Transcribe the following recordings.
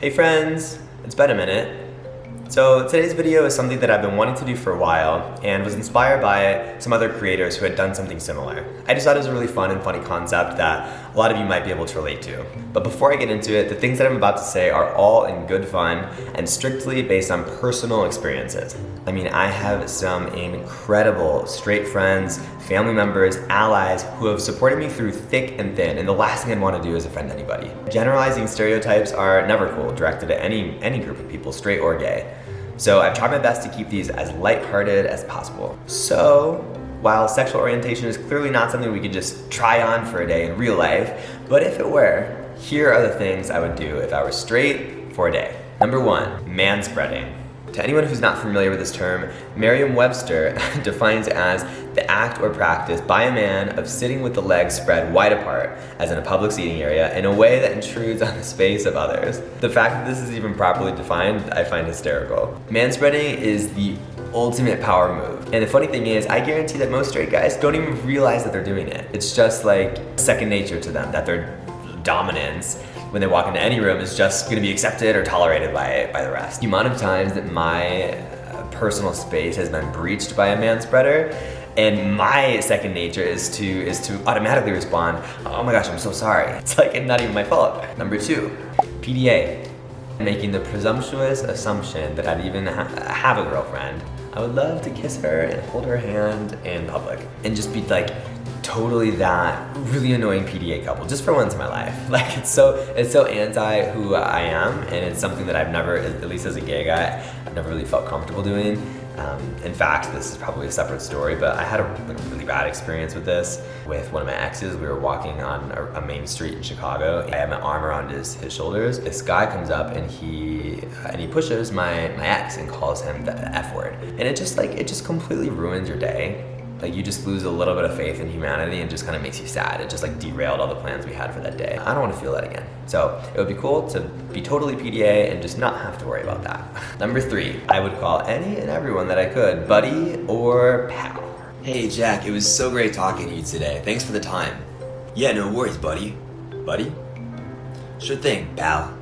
Hey friends, it's been a minute. So today's video is something that I've been wanting to do for a while and was inspired by some other creators who had done something similar. I just thought it was a really fun and funny concept that a lot of you might be able to relate to. But before I get into it, the things that I'm about to say are all in good fun and strictly based on personal experiences. I mean, I have some incredible straight friends, family members, allies who have supported me through thick and thin, and the last thing I'd want to do is offend anybody. Generalizing stereotypes are never cool, directed at any group of people, straight or gay. So I've tried my best to keep these as lighthearted as possible. So, while sexual orientation is clearly not something we could just try on for a day in real life, but if it were, here are the things I would do if I were straight for a day. Number 1, manspreading. To anyone who's not familiar with this term, Merriam-Webster defines it as the act or practice by a man of sitting with the legs spread wide apart, as in a public seating area, in a way that intrudes on the space of others. The fact that this is even properly defined, I find hysterical. Manspreading is the ultimate power move. And the funny thing is, I guarantee that most straight guys don't even realize that they're doing it. It's just like second nature to them, that their dominance when they walk into any room is just gonna be accepted or tolerated by the rest. The amount of times that my personal space has been breached by a manspreader, and my second nature is to automatically respond, oh my gosh, I'm so sorry. It's like not even my fault. Number 2, PDA. Making the presumptuous assumption that I'd even have a girlfriend. I would love to kiss her and hold her hand in public and just be like, totally that really annoying PDA couple, just for once in my life. Like it's so anti who I am, and it's something that I've never, at least as a gay guy, I've never really felt comfortable doing. In fact, this is probably a separate story, but I had a really bad experience with this with one of my exes. We were walking on a main street in Chicago. I had my arm around his shoulders. This guy comes up and he pushes my ex and calls him the F word. And it just completely ruins your day. Like you just lose a little bit of faith in humanity and just kind of makes you sad. It just like derailed all the plans we had for that day. I don't want to feel that again. So it would be cool to be totally PDA and just not have to worry about that. Number 3, I would call any and everyone that I could buddy or pal. Hey Jack, it was so great talking to you today. Thanks for the time. Yeah, no worries, buddy. Buddy? Sure thing, pal.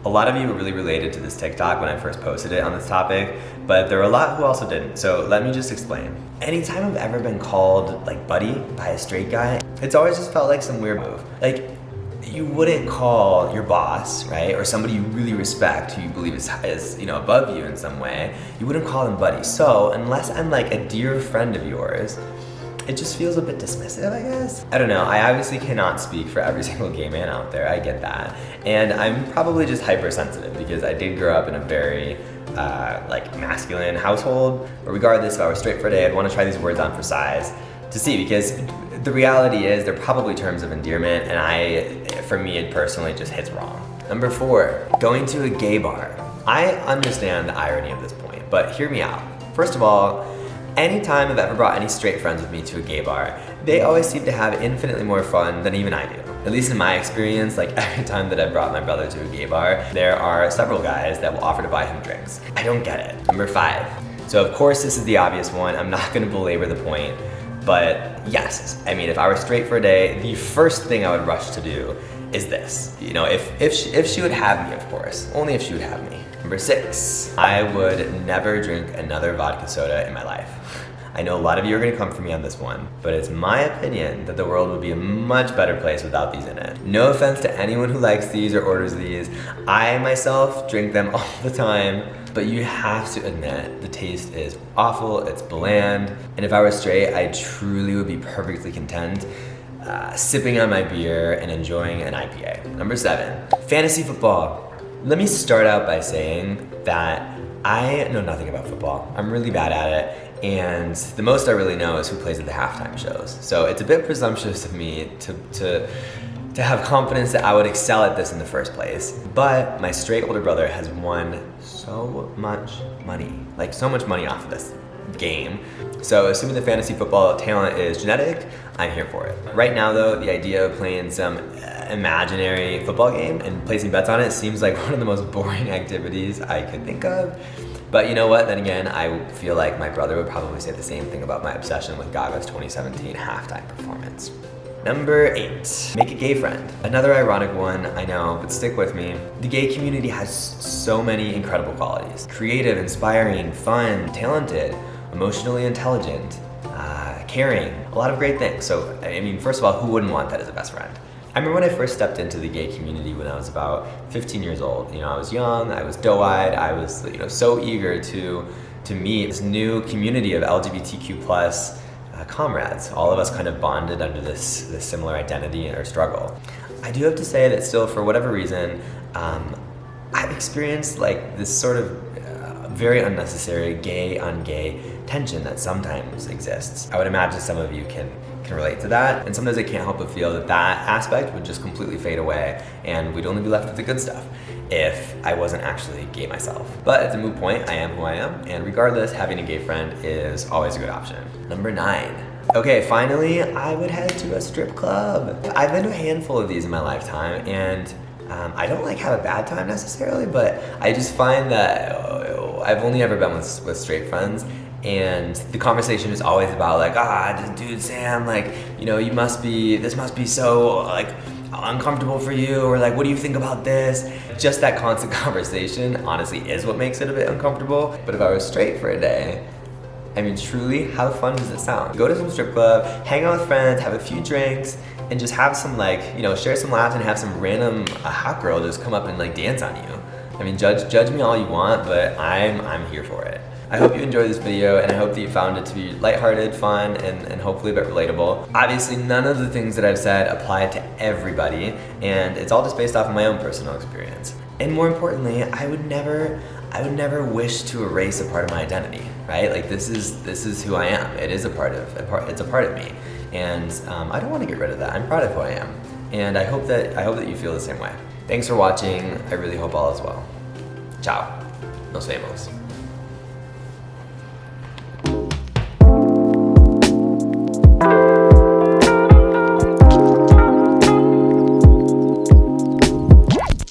A lot of you really related to this TikTok when I first posted it on this topic, but there were a lot who also didn't, so let me just explain. Anytime I've ever been called like buddy by a straight guy, it's always just felt like some weird move. Like, you wouldn't call your boss, right, or somebody you really respect who you believe is above you in some way, you wouldn't call them buddy. So unless I'm like a dear friend of yours, it just feels a bit dismissive, I guess. I don't know, I obviously cannot speak for every single gay man out there, I get that. And I'm probably just hypersensitive because I did grow up in a very masculine household. But regardless, if I were straight for a day, I'd want to try these words on for size to see, because the reality is they're probably terms of endearment, and for me, it personally just hits wrong. Number 4, going to a gay bar. I understand the irony of this point, but hear me out. First of all, anytime I've ever brought any straight friends with me to a gay bar, they always seem to have infinitely more fun than even I do. At least in my experience, like every time that I've brought my brother to a gay bar, there are several guys that will offer to buy him drinks. I don't get it. Number 5. So of course this is the obvious one. I'm not gonna belabor the point, but yes, I mean, if I were straight for a day, the first thing I would rush to do is this. You know, if she would have me, of course. Only if she would have me. Number 6, I would never drink another vodka soda in my life. I know a lot of you are gonna come for me on this one, but it's my opinion that the world would be a much better place without these in it. No offense to anyone who likes these or orders these. I myself drink them all the time, but you have to admit the taste is awful, it's bland, and if I were straight, I truly would be perfectly content sipping on my beer and enjoying an IPA. Number 7, fantasy football. Let me start out by saying that I know nothing about football. I'm really bad at it. And the most I really know is who plays at the halftime shows. So it's a bit presumptuous of me to have confidence that I would excel at this in the first place. But my straight older brother has won so much money, like so much money off of this game. So assuming the fantasy football talent is genetic, I'm here for it. Right now though, the idea of playing some imaginary football game and placing bets on it seems like one of the most boring activities I could think of. But you know what, then again, I feel like my brother would probably say the same thing about my obsession with Gaga's 2017 halftime performance. Number 8, make a gay friend. Another ironic one, I know, but stick with me. The gay community has so many incredible qualities. Creative, inspiring, fun, talented, emotionally intelligent, caring, a lot of great things. So, I mean, first of all, who wouldn't want that as a best friend? I remember when I first stepped into the gay community when I was about 15 years old. You know, I was young, I was doe-eyed, I was, you know, so eager to meet this new community of LGBTQ plus comrades. All of us kind of bonded under this similar identity in our struggle. I do have to say that still, for whatever reason, I've experienced like this sort of very unnecessary gay on gay tension that sometimes exists. I would imagine some of you can relate to that, and sometimes I can't help but feel that that aspect would just completely fade away and we'd only be left with the good stuff if I wasn't actually gay myself. But it's a moot point, I am who I am, and regardless, having a gay friend is always a good option. Number 9. Okay, finally, I would head to a strip club. I've been to a handful of these in my lifetime, and I don't like have a bad time necessarily, but I just find that I've only ever been with straight friends, and the conversation is always about like, dude, Sam, like, you know, this must be so like uncomfortable for you, or like, what do you think about this? Just that constant conversation honestly is what makes it a bit uncomfortable. But if I was straight for a day, I mean, truly, how fun does it sound? Go to some strip club, hang out with friends, have a few drinks, and just have some like, you know, share some laughs and have some random hot girl just come up and like dance on you. I mean, judge me all you want, but I'm here for it. I hope you enjoyed this video, and I hope that you found it to be lighthearted, fun, and hopefully a bit relatable. Obviously, none of the things that I've said apply to everybody, and it's all just based off of my own personal experience. And more importantly, I would never wish to erase a part of my identity, right? Like this is who I am. It is it's a part of me, and I don't want to get rid of that. I'm proud of who I am, and I hope that you feel the same way. Thanks for watching. I really hope all is well. Ciao. Nos vemos.